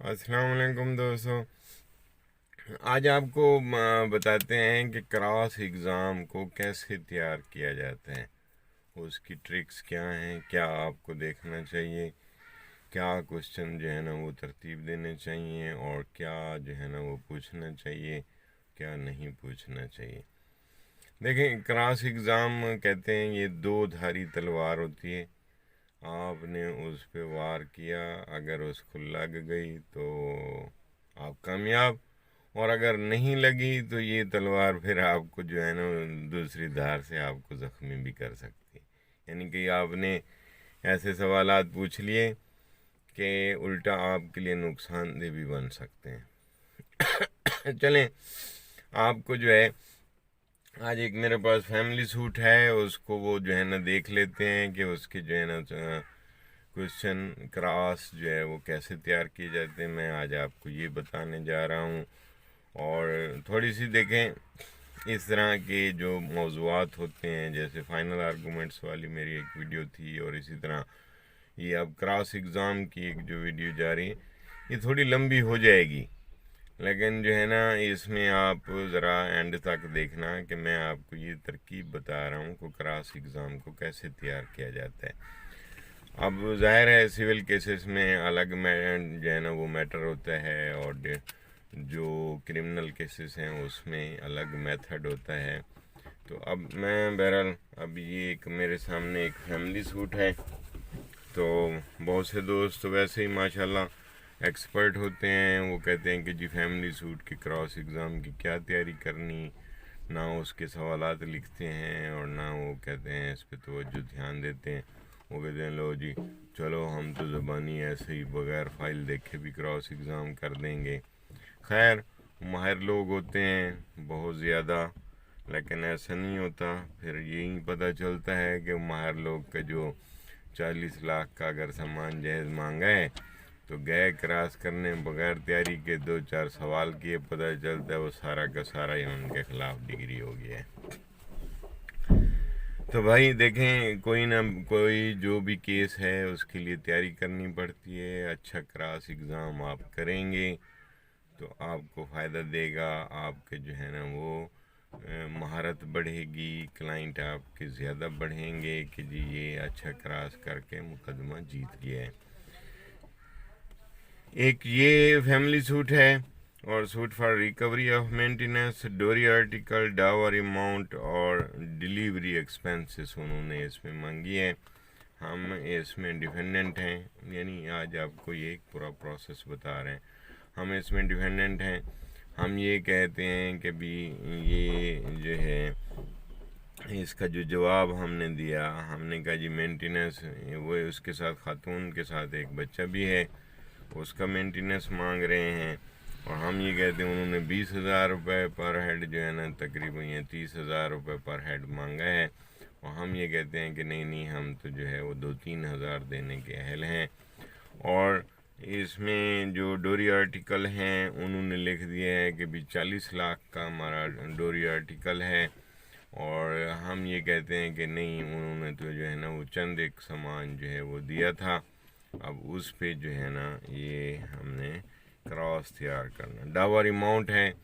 अस्सलाम वालेकुम दोस्तों। आज आपको बताते हैं कि क्रॉस एग्ज़ाम को कैसे तैयार किया जाता है, उसकी ट्रिक्स क्या हैं, क्या आपको देखना चाहिए, क्या क्वेश्चन जो है ना वो तरतीब देने चाहिए और क्या जो है ना वो पूछना चाहिए, क्या नहीं पूछना चाहिए। देखें, क्रॉस एग्ज़ाम कहते हैं ये दो धारी तलवार होती है। आपने उस पे वार किया, अगर उसको लग गई तो आप कामयाब, और अगर नहीं लगी तो ये तलवार फिर आपको जो है ना दूसरी धार से आपको ज़ख्मी भी कर सकती है। यानी कि आपने ऐसे सवालात पूछ लिए कि उल्टा आपके लिए नुकसानदेह भी बन सकते हैं। चलें, आपको जो है आज एक मेरे पास फैमिली सूट है, उसको वो जो है ना देख लेते हैं कि उसके जो है ना क्वेश्चन क्रॉस जो है वो कैसे तैयार किए जाते हैं। मैं आज आपको ये बताने जा रहा हूँ। और थोड़ी सी देखें, इस तरह के जो मौज़ूआत होते हैं, जैसे फाइनल आर्गूमेंट्स वाली मेरी एक वीडियो थी, और इसी तरह ये अब क्रॉस एग्ज़ाम की एक जो वीडियो जा रही है, ये थोड़ी लंबी हो जाएगी, लेकिन जो है ना इसमें आप ज़रा एंड तक देखना कि मैं आपको ये तरकीब बता रहा हूँ कि क्रॉस एग्ज़ाम को कैसे तैयार किया जाता है। अब ज़ाहिर है सिविल केसेस में अलग में जो है ना वो मैटर होता है, और जो क्रिमिनल केसेस हैं उसमें अलग मेथड होता है। तो अब मैं बहरहाल, अब ये एक मेरे सामने एक फैमिली सूट है, तो बहुत से दोस्त तो वैसे ही माशाल्लाह एक्सपर्ट होते हैं, वो कहते हैं कि जी फैमिली सूट के क्रॉस एग्ज़ाम की क्या तैयारी करनी, ना उसके सवालात लिखते हैं और ना वो कहते हैं इस पर तवज्जो ध्यान देते हैं। वो कहते हैं लो जी चलो हम तो ज़बानी ऐसे ही बग़ैर फ़ाइल देखे भी क्रॉस एग्ज़ाम कर देंगे। खैर, माहिर लोग होते हैं बहुत ज़्यादा, लेकिन ऐसा नहीं होता। फिर यही पता चलता है कि माहिर लोग का जो 40 लाख का अगर सामान जहेज़ मांगा है, तो गए क्रॉस करने बगैर तैयारी के, दो चार सवाल किए, पता चलता है वो सारा का सारा ही उनके ख़िलाफ़ डिग्री हो गया है। तो भाई देखें, कोई ना कोई जो भी केस है उसके लिए तैयारी करनी पड़ती है। अच्छा क्रॉस एग्ज़ाम आप करेंगे तो आपको फ़ायदा देगा, आपके जो है ना वो महारत बढ़ेगी, क्लाइंट आपके ज़्यादा बढ़ेंगे कि जी ये अच्छा क्रॉस करके मुकदमा जीत गया है। एक ये फैमिली सूट है, और suit for recovery of maintenance, डोरी आर्टिकल, डावर अमाउंट और डिलीवरी एक्सपेंसेस उन्होंने इसमें मांगी है। हम इसमें डिफेंडेंट हैं, यानी आज आपको ये एक पूरा प्रोसेस बता रहे हैं। हम इसमें डिफेंडेंट हैं। हम ये कहते हैं कि भी ये जो है इसका जो जवाब हमने दिया, हमने कहा जी मेंटेनेंस, वो उसके साथ खातून के साथ एक बच्चा भी है, उसका मेंटेनेंस मांग रहे हैं। और हम ये कहते हैं उन्होंने 20,000 रुपये पर हेड जो है ना तकरीबन ये 30,000 रुपये पर हेड मांगा है, और हम ये कहते हैं कि नहीं नहीं, हम तो जो है वो 2-3 हज़ार देने के अहल हैं। और इसमें जो डोरी आर्टिकल हैं उन्होंने लिख दिया है कि भी 40 लाख का हमारा डोरी आर्टिकल है, और हम ये कहते हैं कि नहीं, उन्होंने तो जो है ना वो चंद एक सामान जो है वो दिया था। अब उस पे जो है ना ये हमने क्रॉस तैयार करना। डावर अमाउंट है,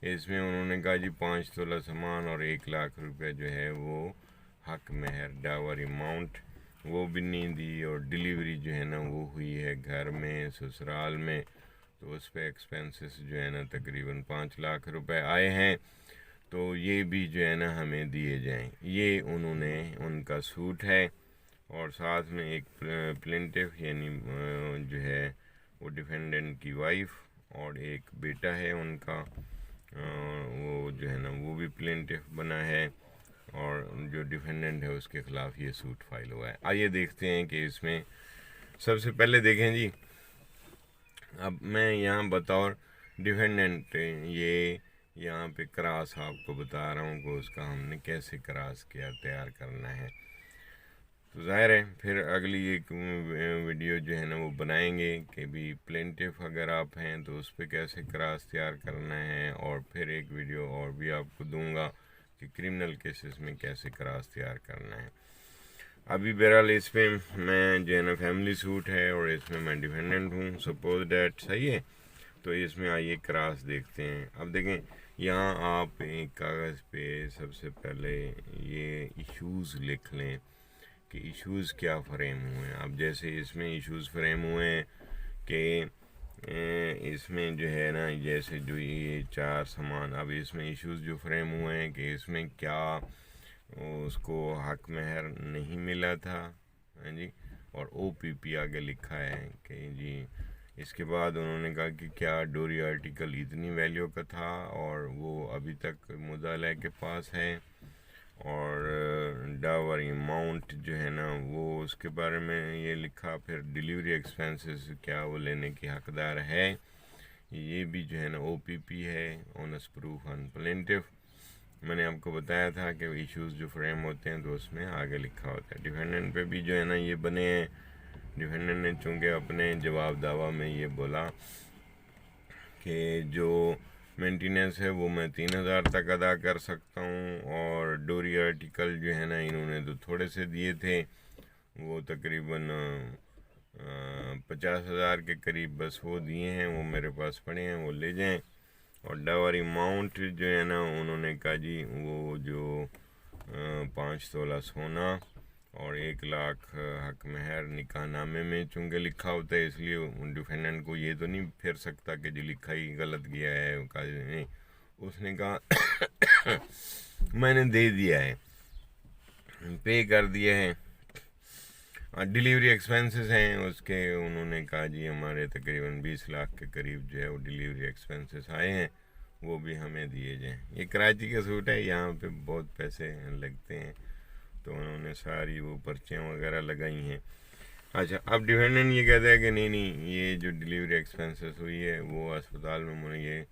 इसमें उन्होंने कहा जी 5 तोला सामान और 1 लाख रुपये जो है वो हक महर डावर अमाउंट, वो भी नहीं दी। और डिलीवरी जो है ना वो हुई है घर में, ससुराल में, तो उस पर एक्सपेंसेस जो है ना तकरीबन 5 लाख रुपए आए हैं, तो ये भी जो है ना हमें दिए जाएं। ये उन्होंने उनका सूट है, और साथ में एक प्लेंटिफ यानी जो है वो डिफेंडेंट की वाइफ, और एक बेटा है उनका, वो जो है ना वो भी प्लेंटिफ बना है, और जो डिफेंडेंट है उसके ख़िलाफ़ ये सूट फाइल हुआ है। आइए देखते हैं कि इसमें सबसे पहले देखें जी, अब मैं यहाँ बतौर डिफेंडेंट ये यहाँ पे क्रॉस आपको बता रहा हूँ कि उसका हमने कैसे क्रॉस किया, तैयार करना है। तो ज़ाहिर है फिर अगली एक वीडियो जो है ना वो बनाएंगे कि भी प्लेंटिफ अगर आप हैं तो उस पर कैसे क्रॉस तैयार करना है, और फिर एक वीडियो और भी आपको दूंगा कि क्रिमिनल केसेस में कैसे क्रॉस तैयार करना है। अभी बहरहाल इस पे मैं जो है ना फैमिली सूट है और इसमें मैं डिफेंडेंट हूँ, सपोज डैट, सही है। तो इसमें आइए क्रॉस देखते हैं। अब देखें, यहाँ आप एक कागज़ पे सबसे पहले ये इश्यूज़ लिख लें कि इश्यूज़ क्या फ्रेम हुए हैं। अब जैसे इसमें इश्यूज़ फ्रेम हुए हैं कि इसमें जो है ना, जैसे जो ये 4 सामान, अब इसमें इश्यूज़ जो फ्रेम हुए हैं कि इसमें क्या उसको हक महर नहीं मिला था, हाँ जी, और OPP आगे लिखा है कि जी। इसके बाद उन्होंने कहा कि क्या डोरी आर्टिकल इतनी वैल्यू का था और वो अभी तक मुद्दअ के पास है, और डावर अमाउंट जो है ना वो उसके बारे में ये लिखा। फिर डिलीवरी एक्सपेंसेस क्या वो लेने की हकदार है, ये भी जो है ना OPP है, ऑनस प्रूफ ऑन प्लेंटिफ। मैंने आपको बताया था कि इश्यूज़ जो फ्रेम होते हैं तो उसमें आगे लिखा होता है। डिफेंडेंट पे भी जो है ना ये बने हैं। डिफेंडेंट ने चूँकि अपने जवाब दावा में ये बोला कि जो मेंटेनेंस है वो मैं 3,000 तक अदा कर सकता हूँ, और डोरी आर्टिकल जो है ना इन्होंने तो थोड़े से दिए थे, वो तकरीबन 50,000 के करीब बस वो दिए हैं, वो मेरे पास पड़े हैं, वो ले जाएं। और डावर अमाउंट जो है ना उन्होंने कहा जी वो जो 5 तोला सोना और 1 लाख हक महर निकाह नामे में चूँकि लिखा होता है, इसलिए डिफेंडेंट को ये तो नहीं फिर सकता कि जी लिखा ही गलत गया है, नहीं। उसने कहा मैंने दे दिया है, पे कर दिया है। डिलीवरी एक्सपेंसेस हैं उसके, उन्होंने कहा जी हमारे तकरीबन 20 लाख के करीब जो है वो डिलीवरी एक्सपेंसेस आए हैं, वो भी हमें दिए जाएं। ये कराची का सूट है, यहाँ पे बहुत पैसे लगते हैं, तो उन्होंने सारी वो पर्चियाँ वगैरह लगाई हैं। अच्छा, अब डिफेंडेंट ये कहता है कि नहीं नहीं, ये जो डिलीवरी एक्सपेंसेस हुई है वो अस्पताल में मुझे ये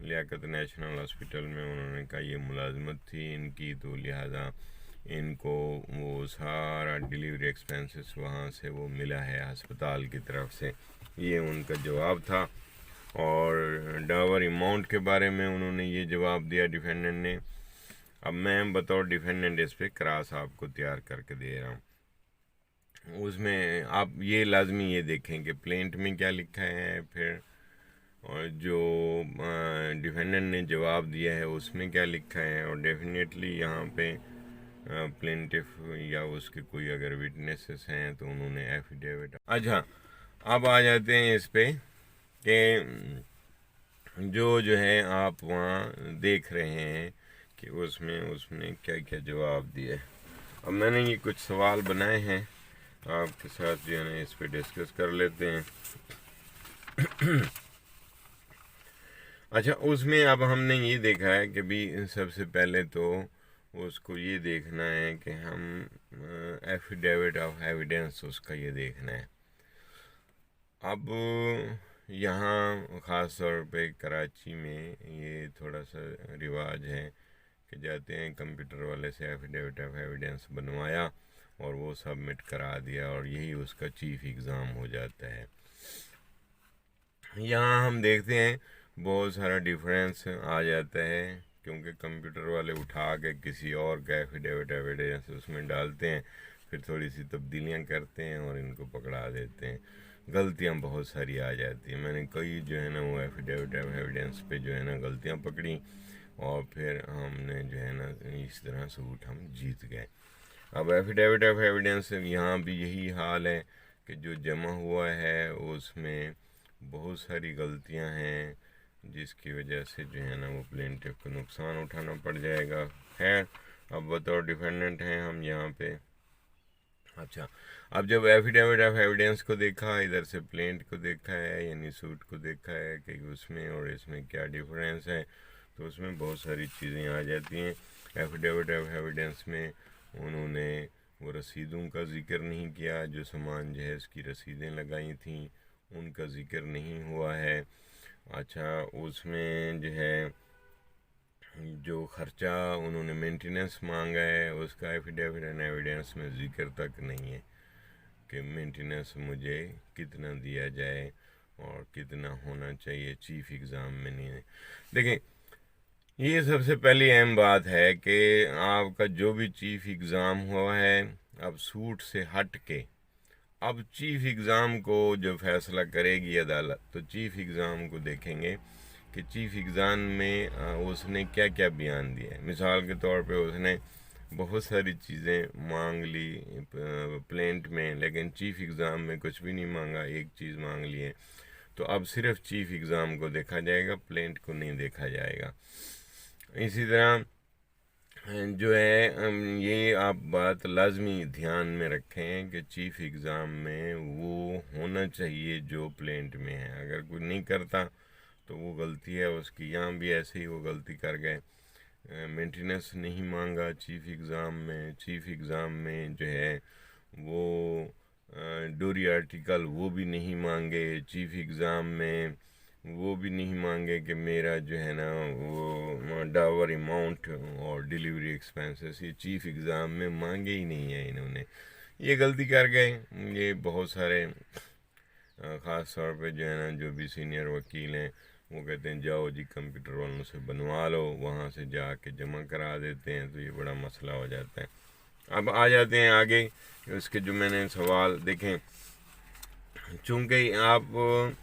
लियाकत नेशनल हॉस्पिटल में उन्होंने कहा ये मुलाजमत थी इनकी, तो लिहाजा इनको वो सारा डिलीवरी एक्सपेंसेस वहाँ से वो मिला है अस्पताल की तरफ से, ये उनका जवाब था। और डावर अमाउंट के बारे में उन्होंने ये जवाब दिया डिफेंडेंट ने। अब मैं बतौर डिफेंडेंट इस पर क्रॉस आपको तैयार करके दे रहा हूँ। उसमें आप ये लाजमी ये देखें कि प्लेंट में क्या लिखा है, फिर और जो डिफेंडेंट ने जवाब दिया है उसमें क्या लिखा है, और डेफिनेटली यहाँ पे प्लेंटिफ या उसके कोई अगर विटनेसेस हैं तो उन्होंने एफिडेविट। अच्छा, अब आ जाते हैं इस पे कि जो है आप वहाँ देख रहे हैं कि उसमें उसने क्या क्या जवाब दिए। अब मैंने ये कुछ सवाल बनाए हैं आपके साथ जो है ना इस पे डिस्कस कर लेते हैं। अच्छा, उसमें अब हमने ये देखा है कि भी सबसे पहले तो उसको ये देखना है कि हम एफिडेविट ऑफ एविडेंस उसका ये देखना है। अब यहाँ ख़ास तौर पे कराची में ये थोड़ा सा रिवाज है कि जाते हैं कंप्यूटर वाले से एफिडेविट ऑफ एविडेंस बनवाया और वो सबमिट करा दिया, और यही उसका चीफ एग्ज़ाम हो जाता है। यहाँ हम देखते हैं बहुत सारा डिफरेंस आ जाता है, क्योंकि कंप्यूटर वाले उठा के किसी और का एफिडेविट एविडेंस उसमें डालते हैं, फिर थोड़ी सी तब्दीलियाँ करते हैं और इनको पकड़ा देते हैं। गलतियाँ बहुत सारी आ जाती हैं। मैंने कई जो है ना वो एफिडेविट एविडेंस पे जो है ना गलतियाँ पकड़ी, और फिर हमने जो है ना इस तरह सूट हम जीत गए। अब एफिडेविट ऑफ एविडेंस यहाँ भी यही हाल है कि जो जमा हुआ है उसमें बहुत सारी गलतियाँ हैं, जिसकी वजह से जो है ना वो प्लेंटिफ को नुकसान उठाना पड़ जाएगा। खैर, अब बतौर डिफेंडेंट हैं हम यहाँ पे। अच्छा, अब जब एफिडेविट ऑफ एविडेंस को देखा, इधर से प्लेंट को देखा है यानी सूट को देखा है कि उसमें और इसमें क्या डिफरेंस है, तो उसमें बहुत सारी चीज़ें आ जाती हैं। एफिडेविट ऑफ एविडेंस में उन्होंने वो रसीदों का ज़िक्र नहीं किया, जो सामान जहेज़ की रसीदें लगाई थी उनका ज़िक्र नहीं हुआ है। अच्छा, उसमें जो है जो ख़र्चा उन्होंने मेंटेनेंस मांगा है उसका एफिडेविट एंड एविडेंस में ज़िक्र तक नहीं है कि मेंटेनेंस मुझे कितना दिया जाए और कितना होना चाहिए, चीफ एग्ज़ाम में नहीं है। देखें, ये सबसे पहली अहम बात है कि आपका जो भी चीफ एग्ज़ाम हुआ है अब सूट से हट के अब चीफ एग्ज़ाम को जो फैसला करेगी अदालत, तो चीफ एग्ज़ाम को देखेंगे कि चीफ एग्ज़ाम में उसने क्या क्या बयान दिया है। मिसाल के तौर पे उसने बहुत सारी चीज़ें मांग ली प्लेंट में, लेकिन चीफ एग्ज़ाम में कुछ भी नहीं मांगा, एक चीज़ मांग ली है। तो अब सिर्फ चीफ एग्ज़ाम को देखा जाएगा, प्लेंट को नहीं देखा जाएगा। इसी तरह जो है ये आप बात लाजमी ध्यान में रखें कि चीफ एग्ज़ाम में वो होना चाहिए जो प्लेंट में है। अगर कोई नहीं करता तो वो गलती है उसकी। यहाँ भी ऐसे ही वो गलती कर गए, मेंटेनेंस नहीं मांगा चीफ एग्ज़ाम में। चीफ एग्ज़ाम में जो है वो डोरी आर्टिकल वो भी नहीं मांगे चीफ एग्ज़ाम में। वो भी नहीं मांगे कि मेरा जो है ना वो डावर अमाउंट और डिलीवरी एक्सपेंसेस, ये चीफ एग्ज़ाम में मांगे ही नहीं है इन्होंने। ये गलती कर गए ये बहुत सारे, ख़ास तौर पे जो है ना जो भी सीनियर वकील हैं वो कहते हैं जाओ जी कंप्यूटर वालों से बनवा लो, वहाँ से जाके जमा करा देते हैं, तो ये बड़ा मसला हो जाता है। अब आ जाते हैं आगे, उसके जो मैंने सवाल देखें, चूँकि आप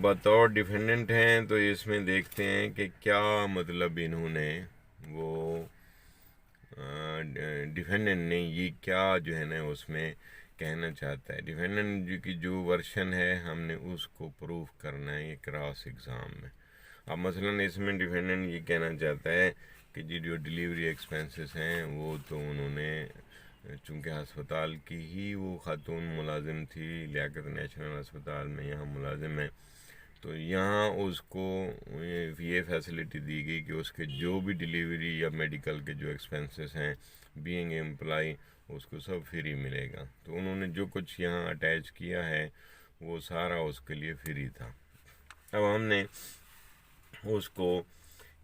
बतौर डिफेंडेंट हैं तो इसमें देखते हैं कि क्या मतलब इन्होंने वो डिफेंडेंट ने ये क्या जो है ना उसमें कहना चाहता है। डिफेंडेंट की जो वर्शन है हमने उसको प्रूफ करना है ये क्रॉस एग्ज़ाम में। अब मसलन इसमें डिफेंडेंट ये कहना चाहता है कि जी जो डिलीवरी एक्सपेंसेस हैं वो तो उन्होंने, चूँकि अस्पताल की ही वो खातून मुलाजिम थी, लियाकत नेशनल अस्पताल में यहाँ मुलाजिम है, तो यहाँ उसको ये फैसिलिटी दी गई कि उसके जो भी डिलीवरी या मेडिकल के जो एक्सपेंसेस हैं बीइंग एम्प्लॉय उसको सब फ्री मिलेगा। तो उन्होंने जो कुछ यहाँ अटैच किया है वो सारा उसके लिए फ्री था। अब हमने उसको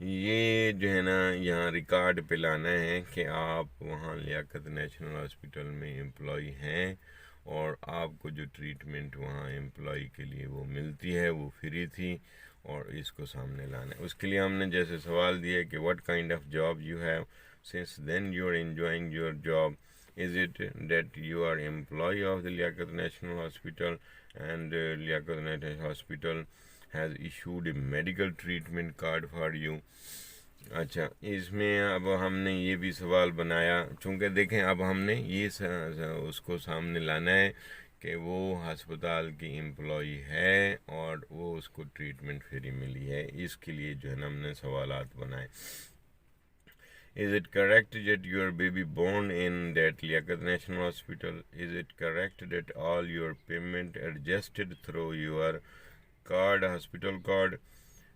ये जो है ना यहाँ रिकॉर्ड पे लाना है कि आप वहाँ लियाकत नेशनल हॉस्पिटल में एम्प्लॉय हैं और आपको जो ट्रीटमेंट वहाँ एम्प्लॉय के लिए वो मिलती है वो फ्री थी, और इसको सामने लाना है। उसके लिए हमने जैसे सवाल दिया कि what kind of job you have since then you are enjoying your job, is it that you are employ of the Liaquat National Hospital and Liaquat National Hospital has issued a medical treatment card for you. अच्छा, इसमें अब हमने ये भी सवाल बनाया, चूँकि देखें अब हमने ये उसको सामने लाना है कि वो हस्पताल की एम्प्लॉय है और वो उसको ट्रीटमेंट फ्री मिली है। इसके लिए जो है ना हमने सवालात बनाए। Is it correct that your baby born in that Liaquat National Hospital? Is it correct that all your payment adjusted through your card, hospital card?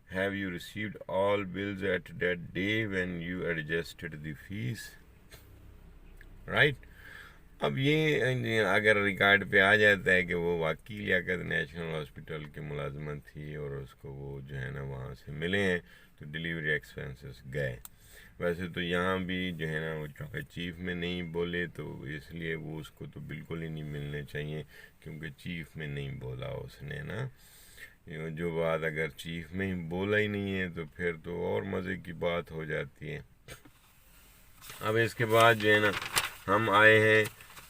Have you received all bills at that day when you adjusted the fees? Right? अब ये अगर record पे आ जाता है कि वो वाकई Liaquat National hospital की मुलाजमत थी और उसको वो जो है ना वहाँ से मिले हैं तो डिलीवरी एक्सपेंसेस गए। वैसे तो यहाँ भी जो है ना वो चूँकि चीफ में नहीं बोले तो इसलिए वो उसको तो बिल्कुल ही नहीं मिलने चाहिए, क्योंकि चीफ में नहीं बोला उसने ना। जो बात अगर चीफ में ही बोला ही नहीं है तो फिर तो और मज़े की बात हो जाती है। अब इसके बाद जो है ना हम आए हैं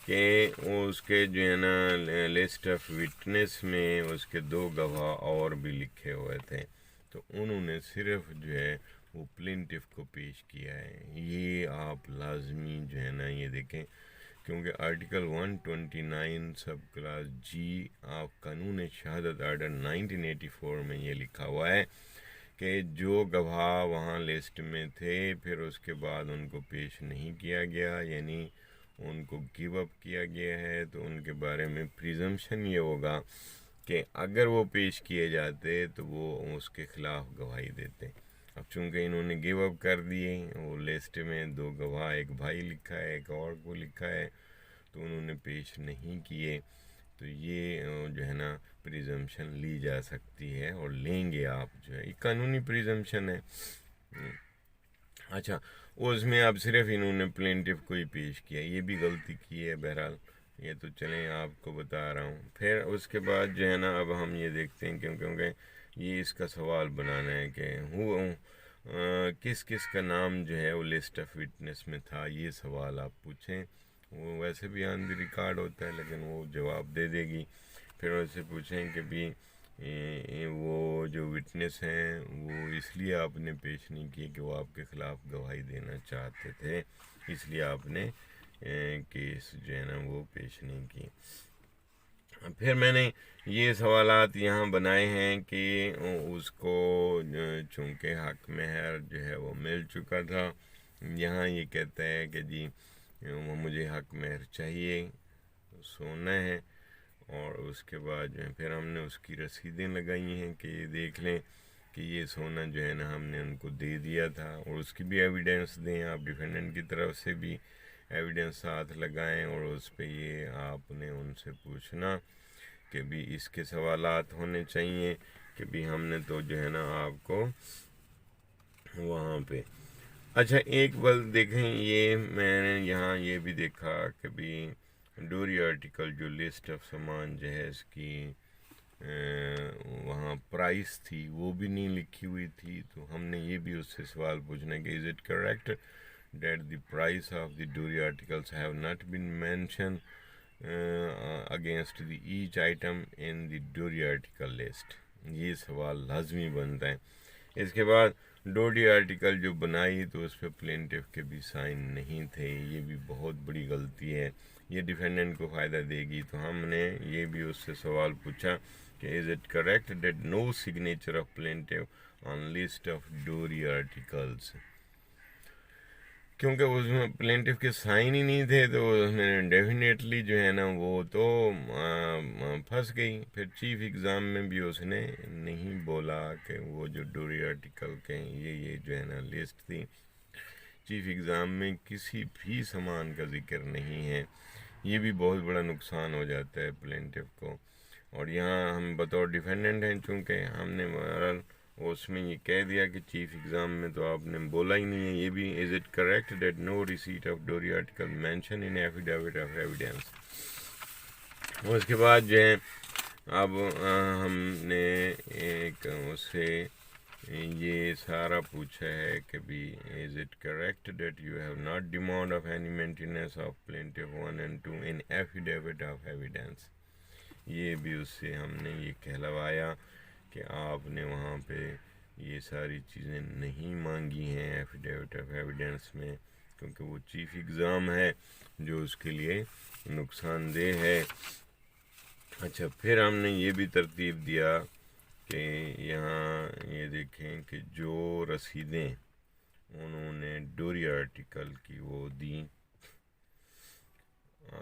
कि उसके जो है ना लिस्ट ऑफ विटनेस में उसके 2 गवाह और भी लिखे हुए थे, तो उन्होंने सिर्फ जो है वो प्लेंटिफ को पेश किया है। ये आप लाजमी जो है ना ये देखें, क्योंकि आर्टिकल 129 सब क्लास जी ऑफ कानून शहादत आर्डर 1984 में ये लिखा हुआ है कि जो गवाह वहाँ लिस्ट में थे फिर उसके बाद उनको पेश नहीं किया गया, यानी उनको गिव अप किया गया है, तो उनके बारे में प्रिजम्पशन ये होगा कि अगर वो पेश किए जाते तो वो उसके ख़िलाफ़ गवाही देते। अब चूँकि इन्होंने गिव अप कर दिए, वो लिस्ट में 2 गवाह, एक भाई लिखा है एक और को लिखा है, तो उन्होंने पेश नहीं किए, तो ये जो है ना प्रिजम्पशन ली जा सकती है और लेंगे आप जो है, ये कानूनी प्रिजम्पशन है। अच्छा, उसमें अब सिर्फ इन्होंने प्लेंटिफ को ही पेश किया, ये भी गलती की है। बहरहाल ये तो चलें आपको बता रहा हूँ। फिर उसके बाद जो है ना अब हम ये देखते हैं क्योंकि ये इसका सवाल बनाना है कि किस किस का नाम जो है वो लिस्ट ऑफ विटनेस में था, ये सवाल आप पूछें وہ ویسے بھی آن دی ریکارڈ ہوتا ہے لیکن وہ جواب دے دے گی. پھر ان سے پوچھیں کہ بھی وہ جو وٹنس ہیں وہ اس لیے آپ نے پیش نہیں کیے کہ وہ آپ کے خلاف گواہی دینا چاہتے تھے، اس لیے آپ نے کیس جو ہے نا وہ پیش نہیں کی. پھر میں نے یہ سوالات یہاں بنائے ہیں کہ اس کو چونکہ حق مہر جو ہے وہ مل چکا تھا، یہاں یہ کہتا ہے کہ جی وہ مجھے حق مہر چاہیے، سونا ہے. اور اس کے بعد جو ہے پھر ہم نے اس کی رسیدیں لگائی ہیں کہ یہ دیکھ لیں کہ یہ سونا جو ہے نا ہم نے ان کو دے دیا تھا، اور اس کی بھی ایویڈنس دیں. آپ ڈیفینڈنٹ کی طرف سے بھی ایویڈنس ساتھ لگائیں، اور اس پہ یہ آپ نے ان سے پوچھنا کہ بھی اس کے سوالات ہونے چاہیے کہ بھی ہم نے تو جو ہے نا آپ کو وہاں پہ. اچھا ایک بات دیکھیں، یہ میں نے یہاں یہ بھی دیکھا کہ بھی ڈوری آرٹیکل جو لسٹ آف سامان جہیز کی وہاں پرائس تھی وہ بھی نہیں لکھی ہوئی تھی. تو ہم نے یہ بھی اس سے سوال پوچھنا کہ is it correct that the price of the dowry articles have not been mention against the each item in the dowry article list. یہ سوال لازمی بنتا ہے. اس کے بعد ڈوری آرٹیکل جو بنائی تو اس پہ پلینٹف کے بھی سائن نہیں تھے، یہ بھی بہت بڑی غلطی ہے، یہ ڈیفینڈنٹ کو فائدہ دے گی. تو ہم نے یہ بھی اس سے سوال پوچھا کہ is it correct that no signature of plaintiff on list of dowry articles. کیونکہ اس میں پلینٹف کے سائن ہی نہیں تھے تو اس میں ڈیفینیٹلی جو ہے نا وہ تو پھنس گئی. پھر چیف ایگزام میں بھی اس نے نہیں بولا کہ وہ جو ڈوری آرٹیکل کے یہ جو ہے نا لسٹ تھی. چیف ایگزام میں کسی بھی سامان کا ذکر نہیں ہے، یہ بھی بہت بڑا نقصان ہو جاتا ہے پلینٹف کو. اور یہاں ہم بطور ڈیفینڈنٹ ہیں، چونکہ ہم نے بہرحال اس میں یہ کہہ دیا کہ چیف ایگزام میں تو آپ نے بولا ہی نہیں ہے. یہ بھی is it correct that no receipt of dowry article mention in affidavit of evidence. اس کے بعد جو ہے اب ہم نے ایک اس سے یہ سارا پوچھا ہے کہ بھی is it correct that you have not demand of any maintenance of plaintiff 1 and 2 in affidavit of evidence. یہ بھی اس سے ہم نے یہ کہلوایا کہ آپ نے وہاں پہ یہ ساری چیزیں نہیں مانگی ہیں ایفیڈیوٹ آف ایویڈینس میں، کیونکہ وہ چیف ایگزام ہے جو اس کے لیے نقصان دہ ہے. اچھا پھر ہم نے یہ بھی ترتیب دیا کہ یہاں یہ دیکھیں کہ جو رسیدیں انہوں نے ڈوری آرٹیکل کی وہ دیں.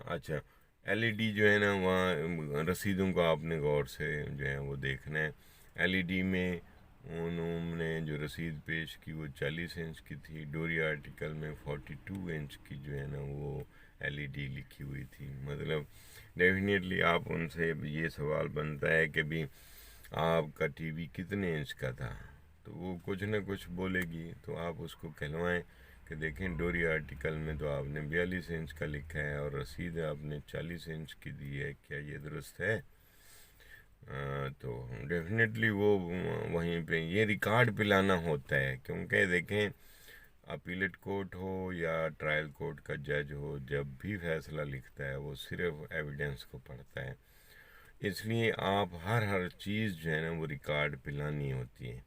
اچھا ایل ای ڈی جو ہے نا وہاں رسیدوں کو آپ نے غور سے جو ہے وہ دیکھنا ہے. ایل ای ڈی میں انہوں نے جو رسید پیش کی وہ 40 انچ کی تھی، ڈوری آرٹیکل میں 42 انچ کی جو ہے نا وہ ایل ای ڈی لکھی ہوئی تھی. مطلب ڈیفینیٹلی آپ ان سے یہ سوال بنتا ہے کہ بھی آپ کا ٹی وی کتنے انچ کا تھا، تو وہ کچھ نہ کچھ بولے گی. تو آپ اس کو کہلوائیں کہ دیکھیں ڈوری آرٹیکل میں تو آپ نے 42 انچ کا لکھا ہے اور رسید آپ نے 40 انچ کی دی ہے، کیا یہ درست ہے؟ تو ڈیفینیٹلی وہ وہیں پہ یہ ریکارڈ پہ لانا ہوتا ہے، کیونکہ دیکھیں اپیلٹ کورٹ ہو یا ٹرائل کورٹ کا جج ہو، جب بھی فیصلہ لکھتا ہے وہ صرف ایویڈنس کو پڑھتا ہے. اس لیے آپ ہر چیز جو ہے نا وہ ریکارڈ پہ لانی ہوتی ہے،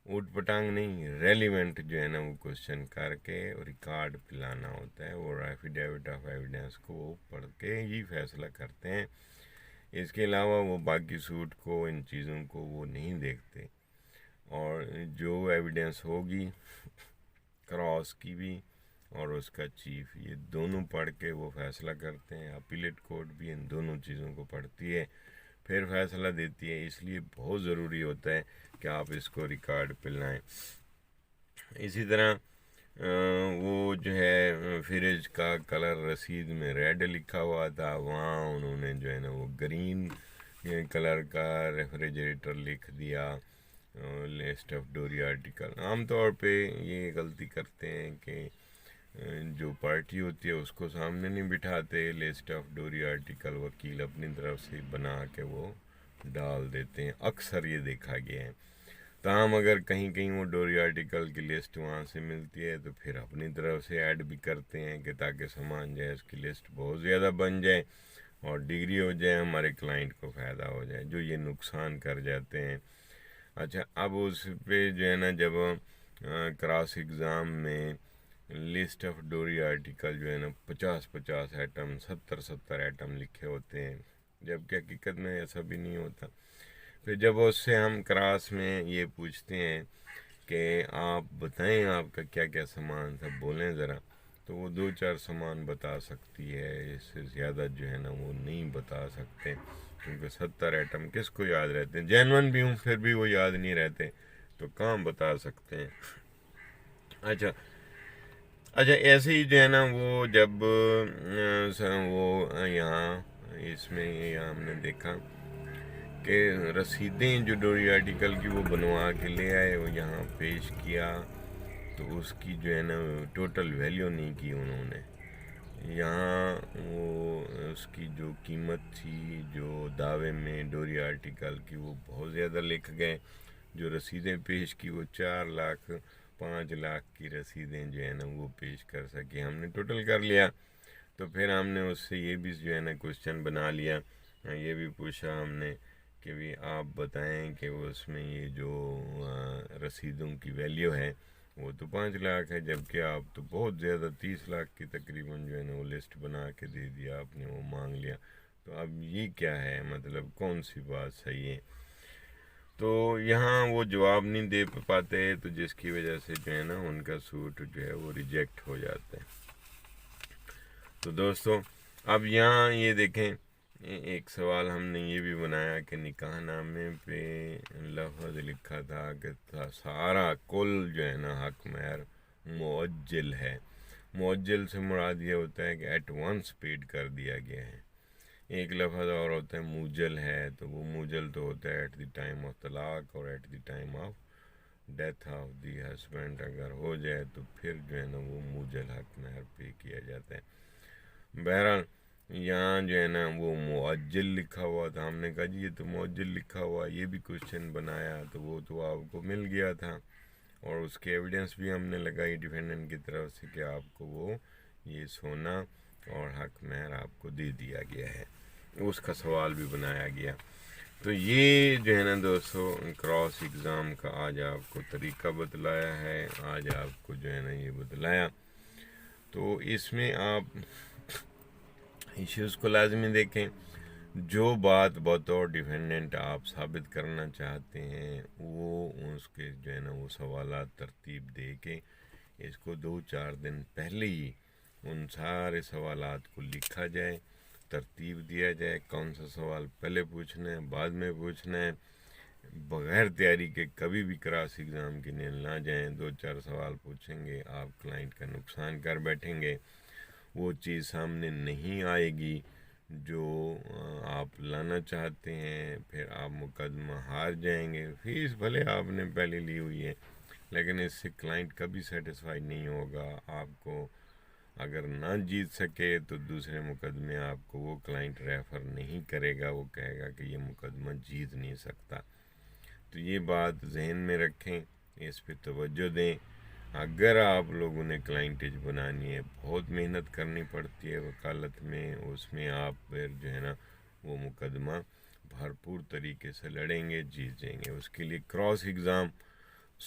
اوٹ پٹانگ نہیں، ریلیونٹ جو ہے نا وہ کوشچن کر کے ریکارڈ پہ لانا ہوتا ہے. اور ایفیڈیوٹ آف ایویڈنس کو وہ پڑھ کے ہی فیصلہ کرتے ہیں. اس کے علاوہ وہ باقی سوٹ کو ان چیزوں کو وہ نہیں دیکھتے. اور جو ایویڈنس ہوگی کراس کی بھی اور اس کا چیف، یہ دونوں پڑھ کے وہ فیصلہ کرتے ہیں. اپیلیٹ کورٹ بھی ان دونوں چیزوں کو پڑھتی ہے پھر فیصلہ دیتی ہے. اس لیے بہت ضروری ہوتا ہے کہ آپ اس کو ریکارڈ پہ لائیں. اسی طرح وہ جو ہے فریج کا کلر رسید میں ریڈ لکھا ہوا تھا، وہاں انہوں نے جو ہے نا وہ گرین کلر کا ریفریجریٹر لکھ دیا لسٹ آف ڈوری آرٹیکل. عام طور پہ یہ غلطی کرتے ہیں کہ جو پارٹی ہوتی ہے اس کو سامنے نہیں بٹھاتے، لسٹ آف ڈوری آرٹیکل وکیل اپنی طرف سے بنا کے وہ ڈال دیتے ہیں، اکثر یہ دیکھا گیا ہے. تاہم اگر کہیں کہیں وہ ڈوری آرٹیکل کی لسٹ وہاں سے ملتی ہے تو پھر اپنی طرف سے ایڈ بھی کرتے ہیں کہ تاکہ سامان جو ہے اس کی لسٹ بہت زیادہ بن جائے اور ڈگری ہو جائے، ہمارے کلائنٹ کو فائدہ ہو جائے، جو یہ نقصان کر جاتے ہیں۔ اچھا، اب اس پہ جو ہے نا جب کراس ایگزام میں لسٹ آف ڈوری آرٹیکل جو ہے نا 50 ایٹم 70 ایٹم لکھے ہوتے ہیں، جبکہ حقیقت میں ایسا بھی نہیں ہوتا۔ پھر جب اس سے ہم کراس میں یہ پوچھتے ہیں کہ آپ بتائیں آپ کا کیا کیا سامان تھا، بولیں ذرا، تو وہ 2 4 سامان بتا سکتی ہے، اس سے زیادہ جو ہے نا وہ نہیں بتا سکتے، کیونکہ 70 ایٹم کس کو یاد رہتے ہیں، جینون بھی ہوں پھر بھی وہ یاد نہیں رہتے، تو کہاں بتا سکتے ہیں۔ اچھا اچھا، ایسے ہی جو ہے نا وہ جب وہ یہاں اس میں یہاں ہم نے دیکھا کہ رسیدیں جو ڈوری آرٹیکل کی وہ بنوا کے لے آئے، وہ یہاں پیش کیا، تو اس کی جو ہے نا ٹوٹل ویلیو نہیں کی انہوں نے یہاں، وہ اس کی جو قیمت تھی جو دعوے میں ڈوری آرٹیکل کی وہ بہت زیادہ لکھ گئے، جو رسیدیں پیش کی وہ 4 لاکھ 5 لاکھ کی رسیدیں جو ہے نا وہ پیش کر سکے، ہم نے ٹوٹل کر لیا، تو پھر ہم نے اس سے یہ بھی جو ہے نا کوشچن بنا لیا، یہ بھی پوچھا ہم نے کہ بھی آپ بتائیں کہ اس میں یہ جو رسیدوں کی ویلیو ہے وہ تو 5 لاکھ ہے، جبکہ آپ تو بہت زیادہ 30 لاکھ کی تقریباً جو ہے نا وہ لسٹ بنا کے دے دیا آپ نے، وہ مانگ لیا، تو اب یہ کیا ہے، مطلب کون سی بات صحیح ہے؟ تو یہاں وہ جواب نہیں دے پاتے، تو جس کی وجہ سے جو ہے نا ان کا سوٹ جو ہے وہ ریجیکٹ ہو جاتا ہے۔ تو دوستو اب یہاں یہ دیکھیں، ایک سوال ہم نے یہ بھی بنایا کہ نکاح نامے پہ لفظ لکھا تھا کہ سارا کل جو ہے نا حق مہر معجل ہے، معجل سے مراد یہ ہوتا ہے کہ ایٹ ونس پیڈ کر دیا گیا ہے۔ ایک لفظ اور ہوتا ہے موجل ہے، تو وہ موجل تو ہوتا ہے ایٹ دی ٹائم آف طلاق اور at the time of death of the husband, اگر ہو جائے تو پھر جو ہے نا وہ موجل حق مہر پے کیا جاتا ہے۔ بہرحال یہاں جو ہے نا وہ معجل لکھا ہوا تھا، ہم نے کہا جی یہ تو معجل لکھا ہوا، یہ بھی کوشچن بنایا تو وہ تو آپ کو مل گیا تھا، اور اس کے ایویڈنس بھی ہم نے لگائی ڈیفینڈنٹ کی طرف سے کہ آپ کو وہ یہ سونا اور حق مہر آپ کو دے دیا گیا ہے، اس کا سوال بھی بنایا گیا۔ تو یہ جو ہے نا دوستو کراس ایگزام کا آج آپ کو طریقہ بتلایا ہے، آج آپ کو جو ہے نا یہ بتلایا، تو اس میں آپ ایشوز کو لازمی دیکھیں، جو بات بطور ڈیفینڈنٹ آپ ثابت کرنا چاہتے ہیں وہ اس کے جو ہے نا وہ سوالات ترتیب دے کے اس کو 2 4 دن پہلے ہی ان سارے سوالات کو لکھا جائے، ترتیب دیا جائے، کون سا سوال پہلے پوچھنا ہے بعد میں پوچھنا ہے، بغیر تیاری کے کبھی بھی کراس ایگزام کے لیے نہ جائیں، 2 4 سوال پوچھیں گے، آپ کلائنٹ کا نقصان کر بیٹھیں گے، وہ چیز سامنے نہیں آئے گی جو آپ لانا چاہتے ہیں، پھر آپ مقدمہ ہار جائیں گے، فیس بھلے آپ نے پہلے لی ہوئی ہے لیکن اس سے کلائنٹ کبھی سیٹسفائی نہیں ہوگا، آپ کو اگر نہ جیت سکے تو دوسرے مقدمے آپ کو وہ کلائنٹ ریفر نہیں کرے گا، وہ کہے گا کہ یہ مقدمہ جیت نہیں سکتا۔ تو یہ بات ذہن میں رکھیں، اس پہ توجہ دیں، اگر آپ لوگوں نے کلائنٹیج بنانی ہے بہت محنت کرنی پڑتی ہے وکالت میں، اس میں آپ پھر جو ہے نا وہ مقدمہ بھرپور طریقے سے لڑیں گے، جیت جائیں گے۔ اس کے لیے کراس ایگزام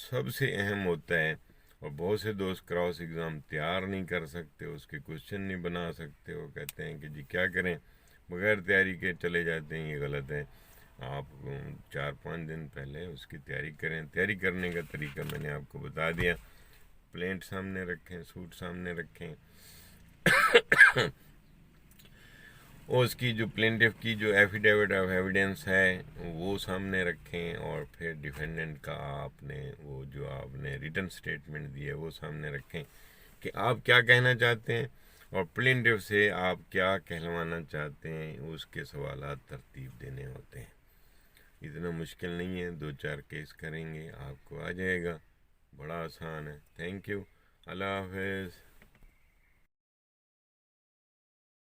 سب سے اہم ہوتا ہے، اور بہت سے دوست کراس ایگزام تیار نہیں کر سکتے، اس کے کوشچن نہیں بنا سکتے، وہ کہتے ہیں کہ جی کیا کریں، بغیر تیاری کے چلے جاتے ہیں، یہ غلط ہے۔ آپ 4 5 دن پہلے اس کی تیاری کریں، تیاری کرنے کا طریقہ میں نے آپ کو بتا دیا، پلینٹ سامنے رکھیں، سوٹ سامنے رکھیں، اور اس کی جو پلینٹف کی جو ایفیڈیوٹ آف ایویڈنس ہے وہ سامنے رکھیں، اور پھر ڈیفینڈنٹ کا آپ نے وہ جو آپ نے ریٹن سٹیٹمنٹ دی ہے وہ سامنے رکھیں کہ آپ کیا کہنا چاہتے ہیں، اور پلینٹف سے آپ کیا کہلوانا چاہتے ہیں، اس کے سوالات ترتیب دینے ہوتے ہیں۔ اتنا مشکل نہیں ہے، 2 4 کیس کریں گے آپ کو آ جائے گا، بڑا آسان ہے۔ تھینک یو، اللہ حافظ۔